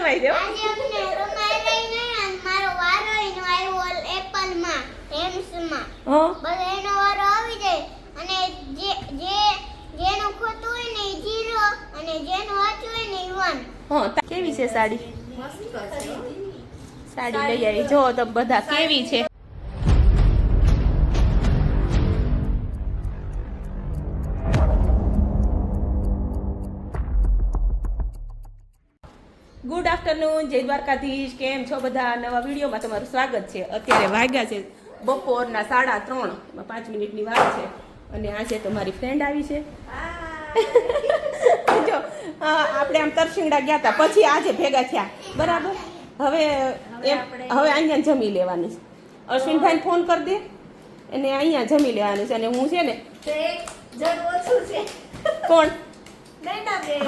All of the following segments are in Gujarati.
શરમાઈ દે. આજે અમને રમાઈ રહી નહીં અને મારો વારો એનો આવ્યો એપલ માં એમ્સમાં. હા બસ એનો વારો આવી જાય અને જેનું ખોટું હોય ને એ 0 અને જેનું સાચું હોય ને એ 1. હા કેવી છે સાડી? સાડી લઈ આવી જો તમે બધા કેવી છે. ગુડ આફ્ટરનૂન, જય દ્વારકાધીશ. કેમ છો બધા? નવા વિડીયોમાં તમારું સ્વાગત છે. અત્યારે વાગ્યા છે બપોરના 3:30, 5 મિનિટની વાર છે અને આજે તો મારી ફ્રેન્ડ આવી છે. જો આપણે આમ તરસિંગડા ગયા હતા પછી આજે ભેગા થયા બરાબર. હવે અહીંયા જમી લેવાનું છે. અશ્વિનભાઈને ફોન કરી દે અને અહીંયા જમી લેવાનું છે. અને હું છે ને કોણ?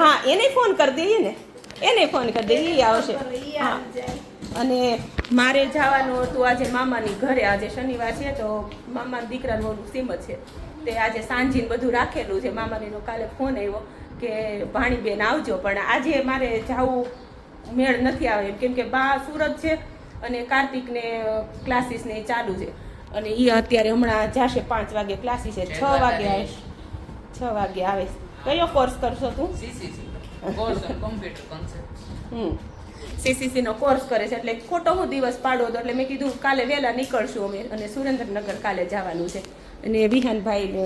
હા એને ફોન કરી દઈએ ને, એને ફોન કરી દે, એ આવશે. હા અને મારે જવાનું હતું આજે મામાની ઘરે. આજે શનિવાર છે તો મામાના દીકરાનું સીમત છે તે આજે સાંજીને બધું રાખેલું છે. મામાનીનો કાલે ફોન આવ્યો કે ભાણીબેન આવજો, પણ આજે મારે જવું મેળ નથી આવે કેમ કે બા સુરત છે અને કાર્તિકને ક્લાસીસને ચાલુ છે અને એ અત્યારે હમણાં જશે 5 વાગે ક્લાસીસ છે, 6 વાગે આવે. 6 વાગે આવે. કયો કોર્સ કરશો તું? સીસીસી નો કોર્સ કરે છે એટલે ખોટો હું દિવસ પાડો હતો એટલે મેં કીધું કાલે વહેલા નીકળશું અમે અને સુરેન્દ્રનગર કાલે જવાનું છે. અને વિહાનભાઈ ને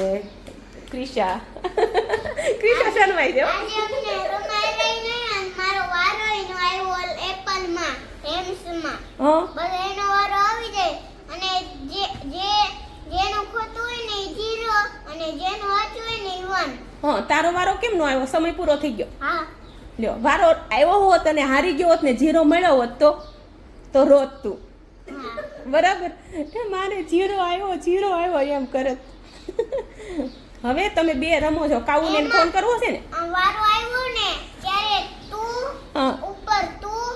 ક્રિશા શરમાઈ દો. આજે અમને રમાઈ રહી નહીં અને મારો વારો એનો આવ્યો એપલ માં એમ્સમાં. બસ એનો વારો આવી જાય અને જેનું ખોટું હોય ને એ 0 અને જેનું સાચું હોય ને એ 1. હા તારો વારો કેમ નો આવ્યો? સમય પૂરો થઈ ગયો. હા લ્યો વારો આવ્યો હોત અને હારી ગયો હોત ને 0 મળ્યો હોત તો રોત તું બરાબર. મારે 0 આવ્યો એમ કરત. હવે તમે બે રમો છો. કાઉને ફોન કરવો છે ને? વારો આવ્યો ને ત્યારે તું ઉપર તું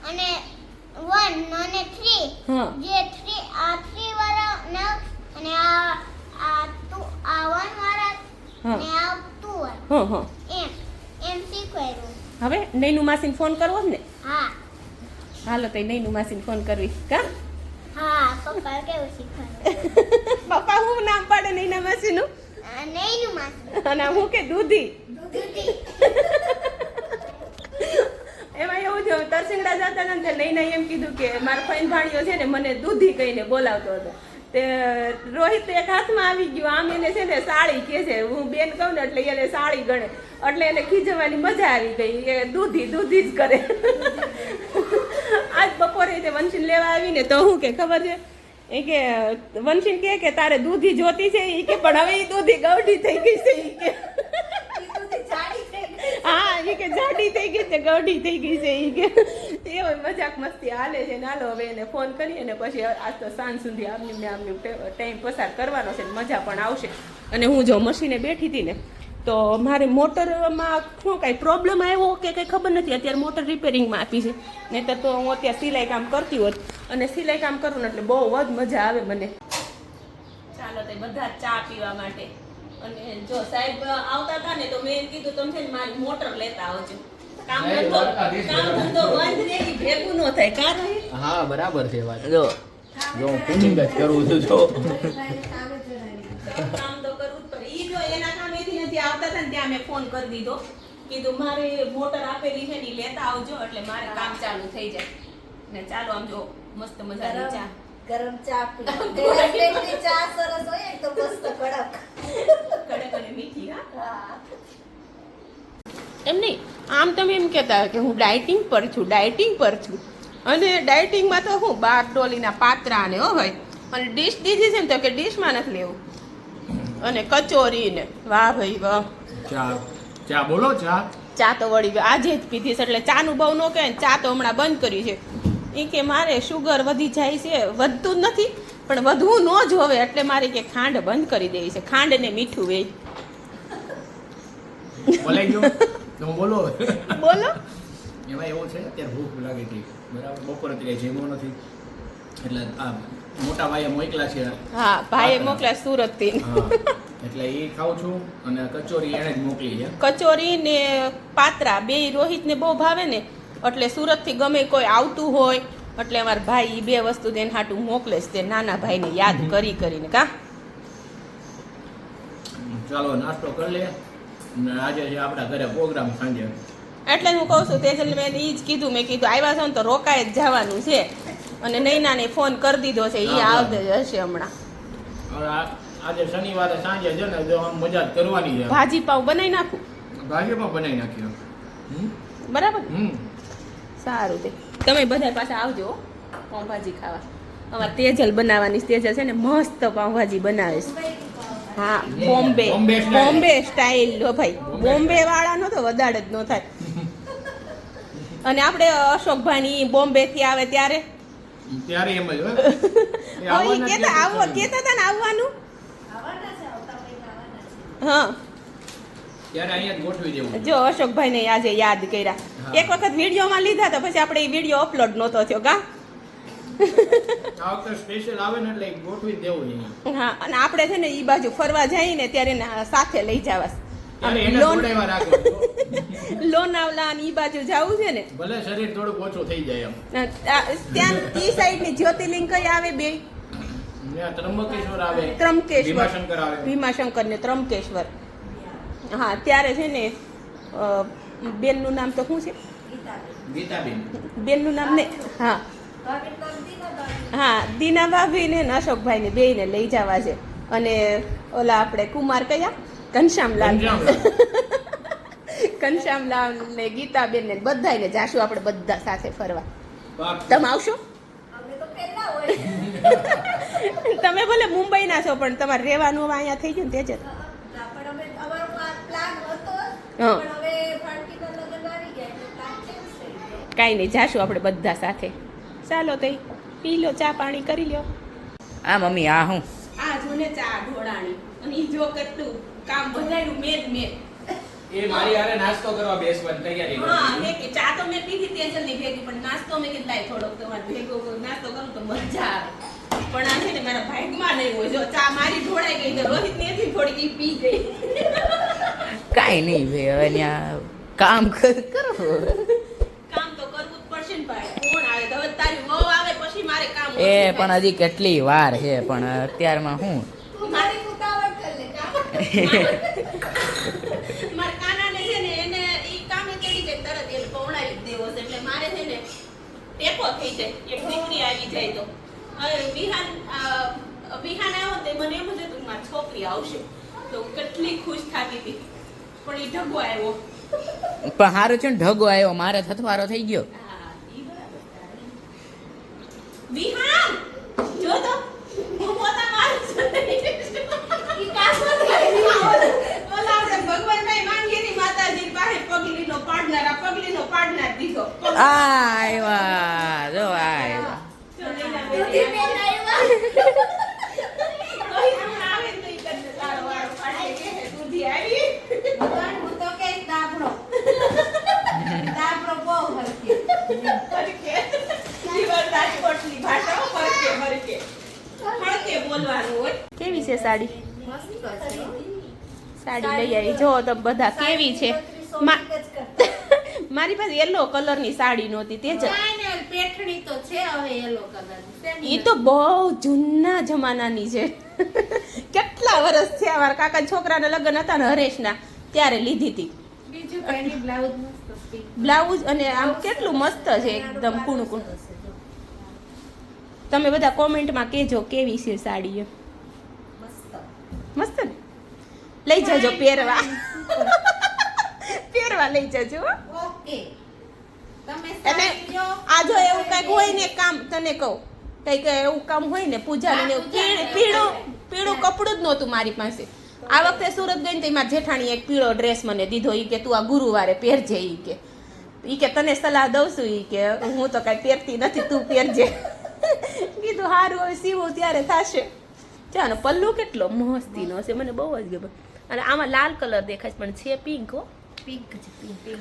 અને 1 અને 3. જે 3 આ 3 વાળા ના અને આ 1 વાળા અને આ 2 વાળા એમ શીખવાયું. હવે નૈનુ માસીને ફોન કરવો છે ને? હા હાલો તો નૈનુ માસીને ફોન કરવી કા? હા પપ્પા કેવું શીખવાયું? પપ્પા હું નામ પાડે નૈના માસીનું? નૈનુ માસી. અને હું કે દૂધી. એમાં એવું છે તરસિંગડા જતા ને તે નૈના એમ કીધું કે મારો ફઈન ભાણિયો છે ને મને દૂધી કહીને બોલાવતો હતો. તે રોહિત એક હાથમાં આવી ગયું. આમ એને છે ને સાળી કે છે. હું બેન કહું ને એટલે એને સાળી ગણે એટલે એને ખીજવાની મજા આવી ગઈ. એ દૂધી જ કરે. આજ બપોરે તે વંશીને લેવા આવીને તો હું કે ખબર છે એ કે વંશીને કે તારે દૂધી જોતી છે એ કે પણ હવે એ દૂધી ગવડી થઈ ગઈ છે એ કે. હા એ કે જાડી થઈ ગઈ છે, ગવડી થઈ ગઈ છે એ કે. એવો મજાક મસ્તી હાલે છે. નાલો હવે એને ફોન કરીએ ને પછી આજ તો સાંજ સુધી આમની ટાઈમ પસાર કરવાનો છે, મજા પણ આવશે. અને હું જો મશીને બેઠી હતી ને તો મારે મોટરમાં શું કાંઈ પ્રોબ્લેમ આવ્યો કે કંઈ ખબર નથી. અત્યારે મોટર રિપેરિંગમાં આપી છે, નહીંતર તો હું અત્યારે સિલાઈ કામ કરતી હોત. અને સિલાઈ કામ કરું ને એટલે બહુ જ મજા આવે મને. ચાલો તે બધા ચા પીવા માટે. અને જો સાહેબ આવતા હતા ને તો મેં એમ કીધું તમે છે ને મારી મોટર લેતા આવજો. કામ ધંધો બંધ રહે ભેગું ન થાય. કા રહે? હા બરાબર છે વાત. જો હું પુનિંગ જ કરું છું. જો કામ તો કરવું જ પડે. ઈ જો એના કામેથી નથી આવતા હતા ને ત્યાં મેં ફોન કરી દીધો. કીધું મારે મોટર આપેલી છે ને ઈ લેતા આવજો એટલે મારે કામ ચાલુ થઈ જાય. ને ચાલો આમ જો મસ્ત મજાની ચા, ગરમ ચા પી. ચા સરસ હોય તો મસ્ત કડક અને મીઠી. હા એમ નહીં, આમ તમે એમ કહેતા કે હું ડાયટિંગ પર છું. અને ડાયટિંગમાં તો હું 12 ડોલીના પાત્રા ને હો ભાઈ. અને ડીશ દીધી છે ને તો કે ડીશમાં નથી લેવું. અને કચોરી ને વાહ ભાઈ વાહ. ચા બોલો. ચા તો વળી આજે જ પીધી છે એટલે ચાનું બહુ ન કહે. ચા તો હમણાં બંધ કરી છે. એ કે મારે શુગર વધી જાય છે. વધતું જ નથી પણ વધવું ન જોવે એટલે મારે કે ખાંડ બંધ કરી દેવી છે. ખાંડ ને મીઠું બે. બોલો. એમાં એવું છે અત્યારે ભૂખ લાગી હતી બરાબર. બપોરે અત્યારે જમ્યો નથી એટલે આ મોટા ભાઈએ મોકલા છે. હા ભાઈએ મોકલ્યા સુરત થી. એટલે એ ખાઉં છું અને કચોરી એને જ મોકલી છે. કચોરી ને પાત્રા બે રોહિત ને બહુ ભાવે ને એટલે સુરતથી ગમે કોઈ આવતું હોય એટલે અમારા ભાઈ ઈ 2 વસ્તુ તેને હાટું મોકલે છે તે નાના ભાઈને યાદ કરીને કા ચાલો નાસ્તો કરી લે અને આજે છે આપણા ઘરે પ્રોગ્રામ સાંજે. એટલે હું કહું છું તેજલ મેં ઈ જ કીધું મેં કીધું આવ્યા છો ને તો રોકાય જ જવાનું છે અને નૈનાને ફોન કરી દીધો છે ઈ આવતે જ હશે હમણાં. હવે આજે શનિવારે સાંજે છે ને જો આમ મજા જ કરવાની છે. ભાજી પાઉં બનાવી નાખું ભાજી પણ બનાવી નાખી. બરાબર સારું તે તમે બધા પાછા આવજો હો, પાઉંભાજી ખાવા. અમારે તેજલ બનાવવાની છે. તેજલ છે ને મસ્ત પાઉંભાજી બનાવે છે. હા બોમ્બે સ્ટાઇલ હો ભાઈ. બોમ્બે વાળા નો તો વદાડ જ ન થાય. અને આપણે અશોકભાઈ બોમ્બે થી આવે ત્યારે એમ જ હોય કેતા હતા ને આવવાનું. આવવાના છે, આવતા મહિના આવવાના છે. હા ત્યારે અહીંયા જ ગોઠવી દેવું. જો અશોકભાઈ ને આજે યાદ કર્યા. એક વખત વિડીયોમાં લીધા તો પછી આપણે એ વિડીયો અપલોડ નહોતો થયો કા. આ વખતે સ્પેશિયલ આવે ને એટલે ગોઠવી દેવું અહીંયા. હા અને આપણે છે ને ઈ બાજુ ફરવા જઈએ ને ત્યારે એને સાથે લઈ જવાસ. લોનાવલા અને ઈ બાજુ જવું છે ને ભલે શરીર થોડુંક ઓછું થઈ જાય એમ. ત્યાં ઈ સાઈડ ની જ્યોતિર્લિંગ કઈ આવે બે ત્રંબકેશ્વર આવે, ત્રંબકેશ્વર, ભીમાશંકર આવે. ભીમાશંકર ને ત્રંબકેશ્વર. હા ત્યારે છે ને બેનનું નામ તો શું છે? ગીતાબેન. બેનનું નામ ને હા ભાભી તો દીના હા દીના ભાભી ને અશોકભાઈ ને બે ને લઈ જવા છે. અને ઓલા આપણે કુમાર કયા ઘનશ્યામલાલ ઘનશ્યામલાલ ને ગીતાબેન ને બધાને જાશું આપણે બધા સાથે ફરવા. તમે આવશો? અમે તો પહેલા હોય. તમે ભલે મુંબઈ ના છો પણ તમારે રહેવાનું હવે અહીંયા થઈ ગયું ને તે જ. પણ અમે અમારો પ્લાન હતો હા. પણ હવે ફાંકીના લગ્ન આવી ગયા એટલે પ્લાન ચેન્જ થઈ ગયો. કાંઈ નહીં જાશું આપણે બધા સાથે. ચાલો તઈ પી લો, ચા પાણી કરી લ્યો. આ મમ્મી આ હું આ જો ને ચા ઢોળાણી અને ઈ જો કેટલું કામ બધાયનું મેં એ મારી હારે નાસ્તો કરવા બેસવાની તૈયારી કરે હા છે. મેં કે ચા તો મેં પીધી તેજલ ની ભેગી પણ નાસ્તો મેં કીધું લાય થોડોક તમારે ભેગો નાસ્તો કરું તો મજા આવે. પણ આ છે ને મારા ભાગમાં નહીં હોય. જો ચા મારી ઢોળાઈ ગઈ તો રોહિત ને થી થોડીક ઈ પી ગઈ. કાંઈ નહીં ભાઈ હવે ત્યાં કામ કરો કામ તો કરવું જ પડશે ને ભાઈ. કોણ આવે તો હવે તારી વહુ આવે પછી મારે કામ એ ઓછું પણ થાય. હજી કેટલી વાર છે પણ અત્યારમાં હું તું મારી ઉતાવળ કર લે કામ. મારા કાનાને છે ને એને ઈ કામે ચડી જાય તરત એને પવડાવી જ દેવો છે એટલે મારે છે ને ટેકો થઈ જાય. એક દીકરી આવી જાય તો હવે વિહાન આવ્યો તે મને એમ જ હતું કે મારી છોકરી આવશે તો કેટલી ખુશ થતી હતી પણ ઈ ઢગો આવ્યો. પણ સારું છે ને ઢગો આવ્યો મારે થથવારો થઈ ગયો. હા ઈ બરાબર તારી. વિહાન જો તો હું પોતા મારું છું. ઈ કાસો થઈ ઓલા આપણે ભગવાનભાઈ માંગીની માતાજી પાસે પગલીનો પાડનાર દીધો. આ આવ્યા જો આવ્યા દૂધી બેન આવ્યા. ભગવાન હું તો કે દાબડો. દાબડો બહુ હરખી. કેવી છે સાડી? મસ્ત છે હો. સાડી લઈ આવી જો તમે બધા કેવી છે. મા- મારી પાસે યલો કલરની સાડી નહોતી તે જ. પેઠણી તો છે હવે યલો કલરની. એ તો બહુ જૂના જમાનાની છે. કેટલા વર્ષ થયા મારા કાકા છોકરાના લગ્ન હતા ને હરેશના ત્યારે લીધી હતી. બીજું કઈ નહીં, બ્લાઉઝ મસ્ત છે. બ્લાઉઝ અને આમ કેટલું મસ્ત છે એકદમ કૂણું કૂણું. તમે બધા કોમેન્ટમાં કહેજો કેવી છે સાડી એમ. મસ્ત. મસ્ત ને લઈ જજો પહેરવા. પહેરવા લઈ જજો હો. ઓકે. તમે એટલે સાડી લો. આ જો એવું કઈક હોય ને કામ તને કહું કઈક એવું કામ હોય ને પૂજાનું ને એવું પીળું કપડું જ નહોતું મારી પાસે. આ વખતે સુરત ગઈ ને તો મારા જેઠાણી એક પીળો ડ્રેસ મને દીધો. ઈ કે તું આ ગુરુવારે પહેરજે. ઈ કે તને સલાહ દઉં છું. ઈ કે હું તો કઈ પહેરતી નથી તું પહેરજે. કીધું હારું હવે સીવું ત્યારે થશે. ચાલો પલ્લુ કેટલો મસ્તીનો છે મને બહુ જ ગમે. અને આમાં લાલ કલર દેખાય પણ છે પિંક હો. પિંક છે પિંક.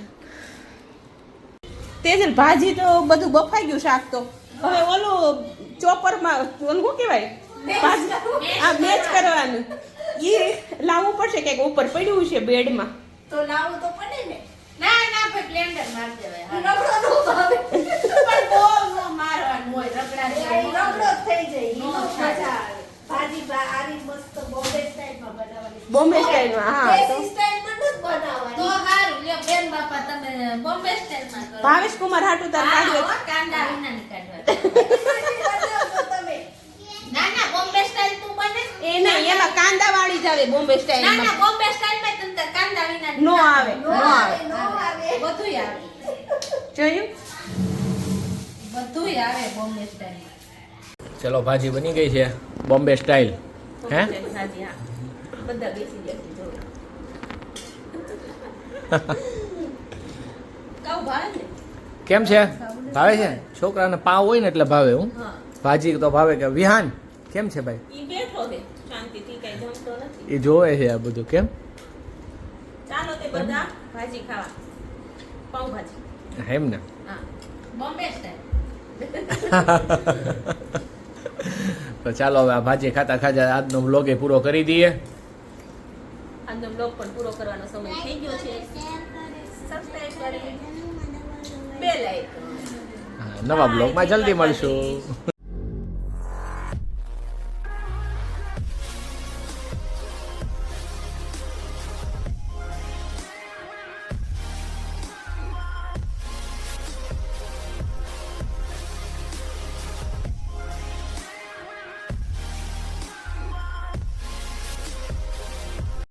તેજલ ભાજી તો બધું બફાઈ ગયું શાક તો હવે ઓલું ચોપરમાં ઓલું શું કહેવાય ભાજી આ મેચ કરવાનું એ લાવવું પડશે કે ઉપર પડ્યું છે બેડમાં. તો લાવવું તો પડે ને. ના ના પછી બ્લેન્ડર મારી દેવાય હા. રગડો નો ભાવે પણ બહુ નો મારવાનું હોય રગડા એ જેવું. રગડો જ થઈ જાય ઈ નો નો થાય. મજા આવે ભાજી આરી મસ્ત બોમ્બે સ્ટાઈલમાં બનાવવાની બોમ્બે સ્ટાઈલમાં, હા. દેશી સ્ટાઈલમાં નથી બનાવવાની તો હારું લ્યો બેન બાપા તમે બોમ્બે સ્ટાઈલમાં કરો. ભાવેશ કુમાર હાટું તાર હા, કાઢ્યો હો, કાંદા વિના ની કાઢવા. બનાવજો તમે ના ના બોમ્બે સ્ટાઈલ તું બને એ નહીં, એમાં કાંદા વાળી જ આવે બોમ્બે ના ના સ્ટાઈલમાં. બોમ્બે સ્ટાઈલ માં તમ તાર કાંદા વિના નો આવે, નો આવે નો આવે બધુંય આવે જોયું? બધુંય આવે બોમ્બે સ્ટાઈલ. ચલો ભાજી બની ગઈ છે બોમ્બે સ્ટાઇલ હે હાજી, હા. બધા બેસી ગયા છે, જોવો. કાઉ ભાવે ને? કેમ છે ભાવે છે છોકરાને પાવ હોય ને એટલે ભાવે હું હા. ભાજી તો ભાવે કે વિહાન કેમ છે ભાઈ ઈ બેઠો છે શાંતિથી, કઈ જમતો નથી. એ જોવે છે આ બધું કેમ ચાલો તે બધા ભાજી ખાવા, પાઉંભાજી. એમ ને હા. બોમ્બે સ્ટાઈલ. તો ચાલો હવે આ ભાજી ખાતા ખાતા આજનો વ્લોગ એ પૂરો કરી દઈએ આજનો બ્લોગ પણ પૂરો કરવાનો સમય થઈ ગયો છે. સબસ્ક્રાઇબ કરી, બેલ આઇકન. નવા બ્લોગમાં જલ્દી મળશું